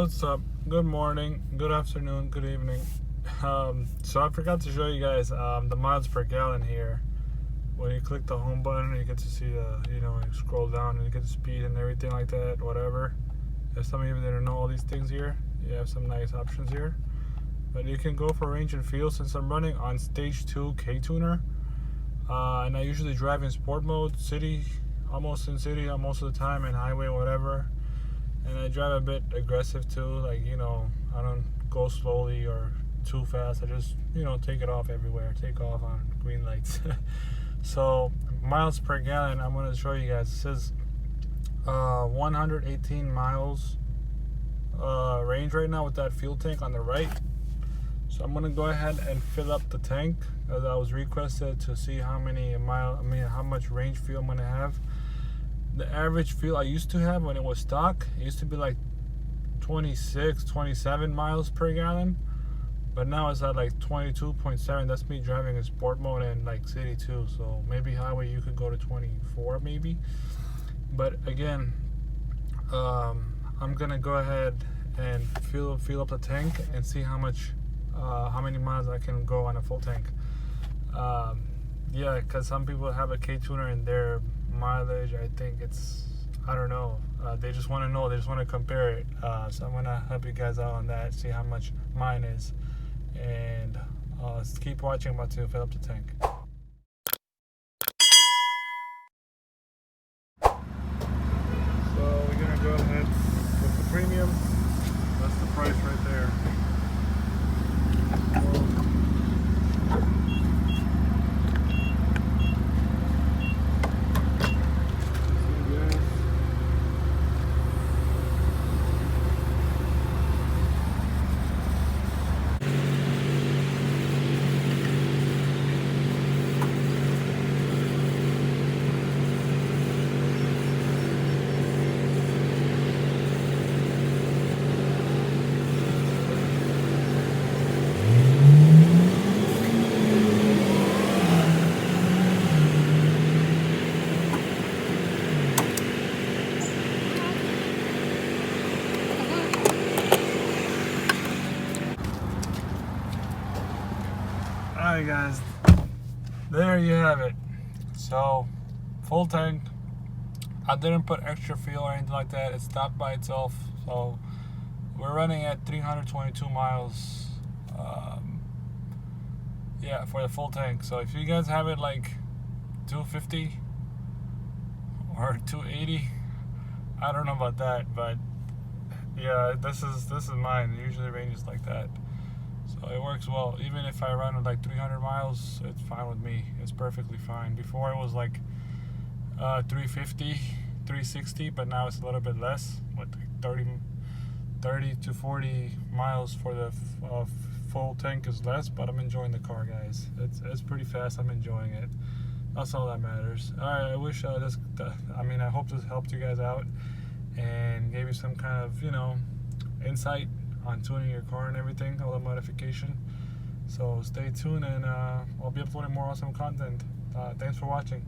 What's up? Good morning, good afternoon, good evening. So I forgot to show you guys the miles per gallon here. When you click the home button, you get to see you scroll down and you get the speed and everything like that, whatever. If some of you didn't know all these things here, you have some nice options here. But you can go for range and feel. Since I'm running on stage 2 Ktuner, and I usually drive in sport mode, city, almost in city most of the time, and highway, whatever. And I drive a bit aggressive too, like, I don't go slowly or too fast. I just, take it off everywhere, take off on green lights. So, miles per gallon, I'm going to show you guys. It says 118 miles range right now with that fuel tank on the right. So I'm going to go ahead and fill up the tank, as I was requested, to see how much range fuel I'm going to have. The average fuel I used to have when it was stock, it used to be like 26, 27 miles per gallon. But now it's at like 22.7. That's me driving in sport mode and like city too. So maybe highway you could go to 24 maybe. But again, I'm gonna go ahead and fill up the tank and see how many miles I can go on a full tank. Yeah, because some people have a Ktuner in their mileage. I think I don't know. They just want to know. They just want to compare it. So I'm gonna help you guys out on that. See how much mine is, and keep watching. I'm about to fill up the tank. So we're gonna go ahead with the premium. That's the price right there. Alright guys, there you have it. So, full tank. I didn't put extra fuel or anything like that. It stopped by itself. So, we're running at 322 miles. Yeah, for the full tank. So if you guys have it like 250 or 280, I don't know about that, but yeah, this is mine. It usually ranges like that. So it works well. Even if I run with like 300 miles, it's fine with me. It's perfectly fine. Before it was like 350, 360, but now it's a little bit less. What, 30 to 40 miles for the full tank is less, but I'm enjoying the car, guys. It's pretty fast. I'm enjoying it. That's all that matters. All right, I wish I hope this helped you guys out and gave you some kind of, insight on tuning your car and everything, all the modification. So stay tuned, and I'll be uploading more awesome content. Thanks for watching.